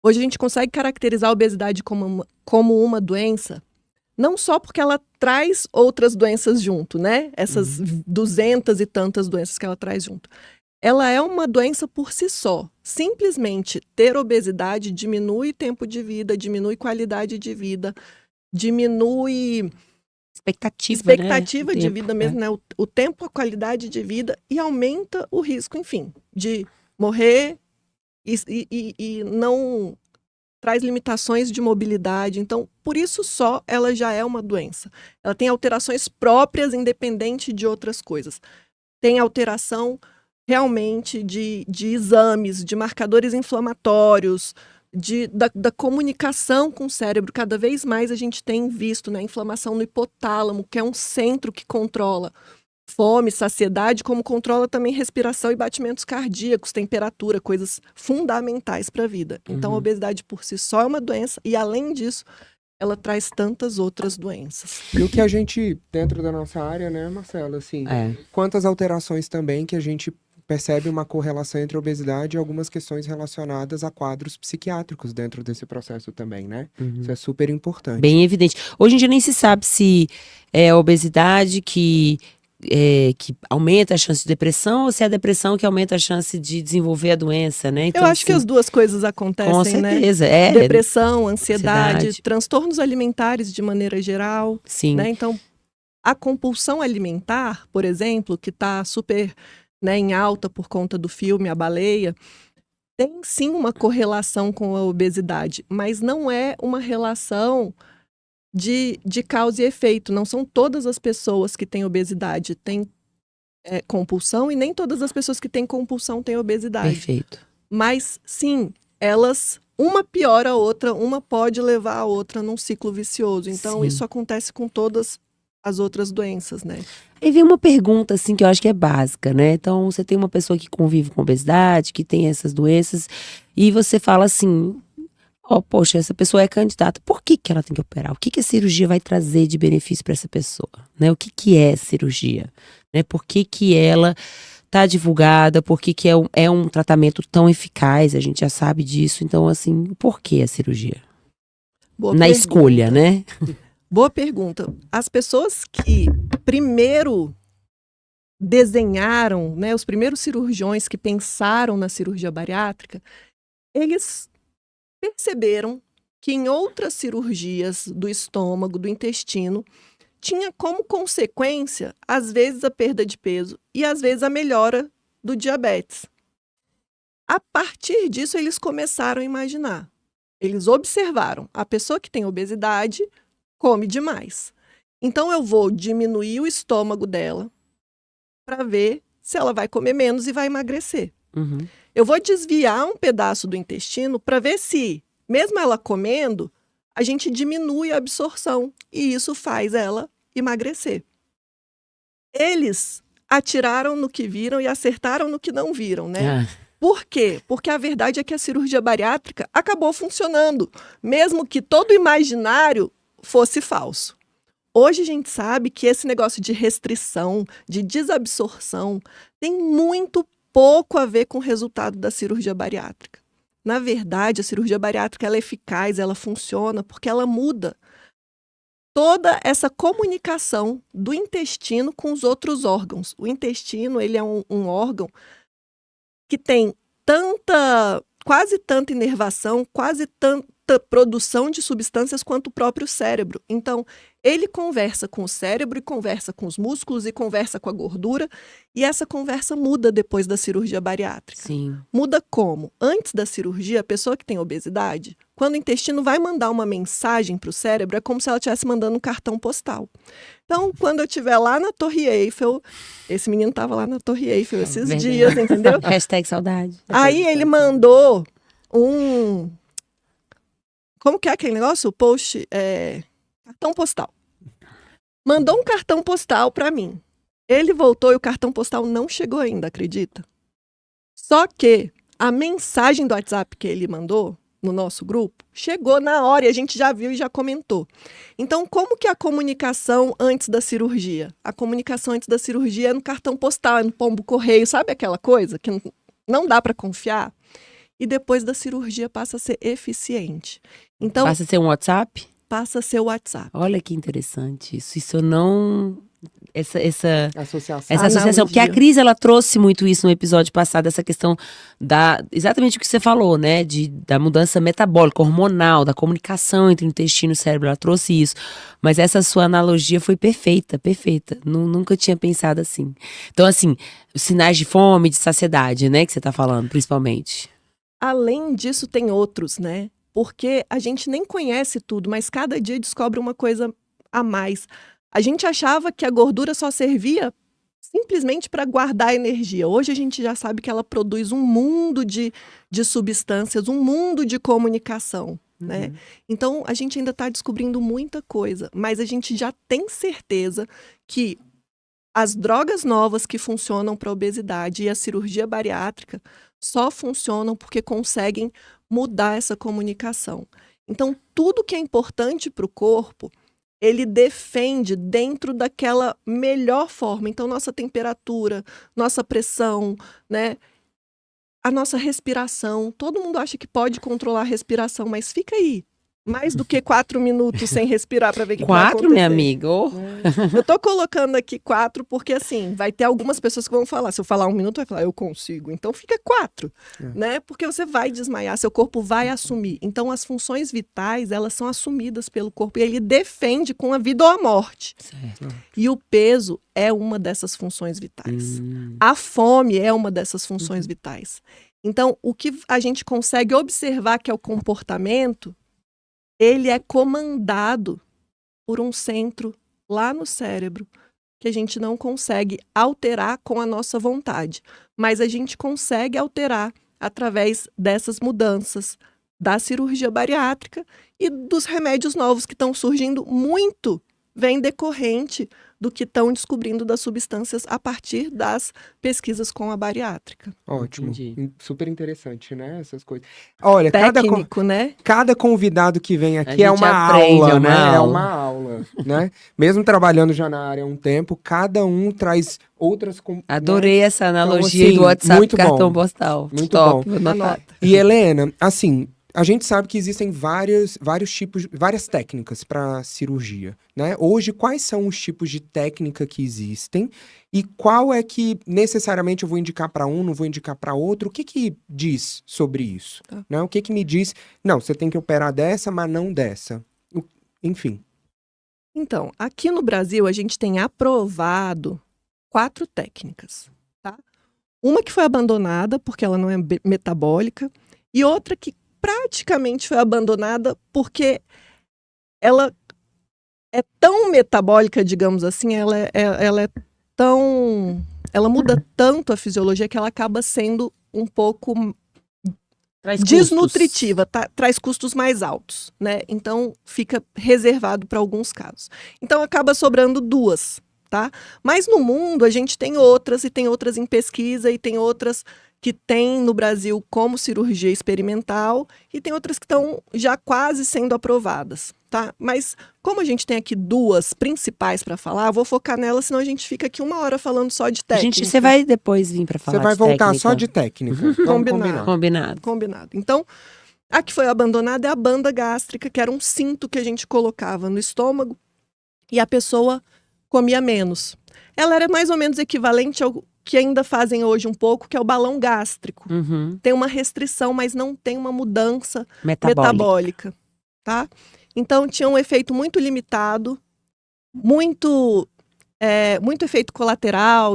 Hoje a gente consegue caracterizar a obesidade como uma doença, não só porque ela traz outras doenças junto, né? Essas 200 e tantas doenças que ela traz junto. Ela é uma doença por si só. Simplesmente ter obesidade diminui tempo de vida, diminui qualidade de vida, diminui expectativa né? de vida mesmo, né? O tempo, a qualidade de vida, e aumenta o risco, enfim, de morrer e não traz limitações de mobilidade. Então, por isso só, ela já é uma doença. Ela tem alterações próprias, independente de outras coisas. Tem alteração realmente de exames, de marcadores inflamatórios, da comunicação com o cérebro. Cada vez mais a gente tem visto, né, inflamação no hipotálamo, que é um centro que controla fome, saciedade, como controla também respiração e batimentos cardíacos, temperatura, coisas fundamentais para a vida. Então, a obesidade por si só é uma doença e, além disso, ela traz tantas outras doenças. E o que a gente, dentro da nossa área, né, Marcela, assim, quantas alterações também que a gente percebe uma correlação entre a obesidade e algumas questões relacionadas a quadros psiquiátricos dentro desse processo também, né? Isso é super importante. Bem evidente. Hoje em dia nem se sabe se é a obesidade que aumenta a chance de depressão ou se é a depressão que aumenta a chance de desenvolver a doença, né? Então, eu acho que as duas coisas acontecem, com certeza, né? Depressão, ansiedade, transtornos alimentares de maneira geral. Sim. Né? Então, a compulsão alimentar, por exemplo, que está super, né, em alta por conta do filme A Baleia, tem sim uma correlação com a obesidade, mas não é uma relação de causa e efeito. Não são todas as pessoas que têm obesidade têm compulsão e nem todas as pessoas que têm compulsão têm obesidade. Perfeito. Mas sim, elas, uma piora a outra, uma pode levar a outra num ciclo vicioso. Então isso acontece com todas as outras doenças, né? Aí vem uma pergunta, assim, que eu acho que é básica, né? Então, você tem uma pessoa que convive com obesidade, que tem essas doenças, e você fala assim, poxa, essa pessoa é candidata, por que ela tem que operar? O que a cirurgia vai trazer de benefício para essa pessoa? Né? O que é cirurgia? Né? Por que ela está divulgada? Por que é um tratamento tão eficaz? A gente já sabe disso, então, assim, por que a cirurgia? Boa Na pergunta. escolha, né? Boa pergunta. As pessoas que primeiro desenharam, né, os primeiros cirurgiões que pensaram na cirurgia bariátrica, eles perceberam que em outras cirurgias do estômago, do intestino, tinha como consequência, às vezes, a perda de peso e, às vezes, a melhora do diabetes. A partir disso, eles começaram a imaginar. Eles observaram, a pessoa que tem obesidade come demais. Então, eu vou diminuir o estômago dela para ver se ela vai comer menos e vai emagrecer. Eu vou desviar um pedaço do intestino para ver se, mesmo ela comendo, a gente diminui a absorção e isso faz ela emagrecer. Eles atiraram no que viram e acertaram no que não viram, né? Por quê? Porque a verdade é que a cirurgia bariátrica acabou funcionando, mesmo que todo o imaginário fosse falso. Hoje a gente sabe que esse negócio de restrição, de desabsorção, tem muito pouco a ver com o resultado da cirurgia bariátrica. Na verdade, a cirurgia bariátrica ela é eficaz, ela funciona porque ela muda toda essa comunicação do intestino com os outros órgãos. O intestino ele é um órgão que tem quase tanta inervação, quase tanta produção de substâncias quanto o próprio cérebro. Então, ele conversa com o cérebro e conversa com os músculos e conversa com a gordura e essa conversa muda depois da cirurgia bariátrica. Sim. Muda como? Antes da cirurgia, a pessoa que tem obesidade, quando o intestino vai mandar uma mensagem para o cérebro, é como se ela estivesse mandando um cartão postal. Então, quando eu estiver lá na Torre Eiffel, esse menino estava lá na Torre Eiffel esses dias, entendeu? Hashtag saudade. Aí ele mandou como que é aquele negócio? O post, cartão postal. Mandou um cartão postal para mim. Ele voltou e o cartão postal não chegou ainda, acredita? Só que a mensagem do WhatsApp que ele mandou no nosso grupo chegou na hora e a gente já viu e já comentou. Então, como que é a comunicação antes da cirurgia? A comunicação antes da cirurgia é no cartão postal, é no pombo correio, sabe aquela coisa que não dá para confiar? e depois da cirurgia passa a ser eficiente. Então, Passa a ser um WhatsApp? passa a ser o WhatsApp. Olha que interessante isso. Isso eu não... Essa Associação. associação, porque a Cris, ela trouxe muito isso no episódio passado, essa questão exatamente o que você falou, né, da mudança metabólica, hormonal, da comunicação entre o intestino e o cérebro, ela trouxe isso, mas essa sua analogia foi perfeita, nunca tinha pensado assim. Então, assim, os sinais de fome, de saciedade, né, que você tá falando, principalmente. Além disso, tem outros, né, porque a gente nem conhece tudo, mas cada dia descobre uma coisa a mais. A gente achava que a gordura só servia simplesmente para guardar energia. Hoje a gente já sabe que ela produz um mundo de substâncias, um mundo de comunicação, né? Então, a gente ainda está descobrindo muita coisa, mas a gente já tem certeza que as drogas novas que funcionam para a obesidade e a cirurgia bariátrica só funcionam porque conseguem mudar essa comunicação. Então, tudo que é importante para o corpo, ele defende dentro daquela melhor forma. Então, nossa temperatura, nossa pressão, né? A nossa respiração. Todo mundo acha que pode controlar a respiração, mas fica aí. Mais do que 4 minutos sem respirar para ver o que vai acontecer. 4, minha amiga? Oh. Eu tô colocando aqui 4 porque, assim, vai ter algumas pessoas que vão falar. Se eu falar 1 minuto, vai falar, eu consigo. Então, fica 4, né? Porque você vai desmaiar, seu corpo vai assumir. Então, as funções vitais, elas são assumidas pelo corpo. E ele defende com a vida ou a morte. Certo. E o peso é uma dessas funções vitais. A fome é uma dessas funções vitais. Então, o que a gente consegue observar que é o comportamento, ele é comandado por um centro lá no cérebro, que a gente não consegue alterar com a nossa vontade. Mas a gente consegue alterar através dessas mudanças da cirurgia bariátrica e dos remédios novos que estão surgindo. Muito vem decorrente do que estão descobrindo das substâncias a partir das pesquisas com a bariátrica. Ótimo. Entendi. Super interessante, né? Essas coisas. Olha, Técnico, né? Cada convidado que vem aqui gente é uma aprende, aula, é uma né? É aula. uma aula, né? Mesmo trabalhando já na área há um tempo, cada um traz outras... Adorei essa analogia assim, do WhatsApp, muito cartão bom. postal. Muito Top, bom. vou anotar. Anota. E Helena, assim, a gente sabe que existem vários tipos, várias técnicas para cirurgia, né? Hoje, quais são os tipos de técnica que existem e qual é que necessariamente eu vou indicar para um, não vou indicar para outro? O que que diz sobre isso? Tá. Né? O que que me diz, não, você tem que operar dessa, mas não dessa. Enfim. Então, aqui no Brasil, a gente tem aprovado 4 técnicas, tá? Uma que foi abandonada porque ela não é metabólica e outra que praticamente foi abandonada porque ela é tão metabólica, digamos assim, ela muda tanto a fisiologia que ela acaba sendo um pouco Traz desnutritiva, traz custos mais altos, né? Então fica reservado para alguns casos. Então acaba sobrando 2, tá? Mas no mundo a gente tem outras e tem outras em pesquisa e tem outras que tem no Brasil como cirurgia experimental e tem outras que estão já quase sendo aprovadas, tá? Mas como a gente tem aqui 2 principais para falar, eu vou focar nelas, senão a gente fica aqui 1 hora falando só de técnica. Gente, você vai depois vir pra falar Você vai de voltar técnica. só de técnica. Vamos combinar. Combinado. Combinado. Então, a que foi abandonada é a banda gástrica, que era um cinto que a gente colocava no estômago e a pessoa comia menos. Ela era mais ou menos equivalente ao que ainda fazem hoje um pouco, que é o balão gástrico. Tem uma restrição, mas não tem uma mudança metabólica, tá? Então, tinha um efeito muito limitado, muito efeito colateral,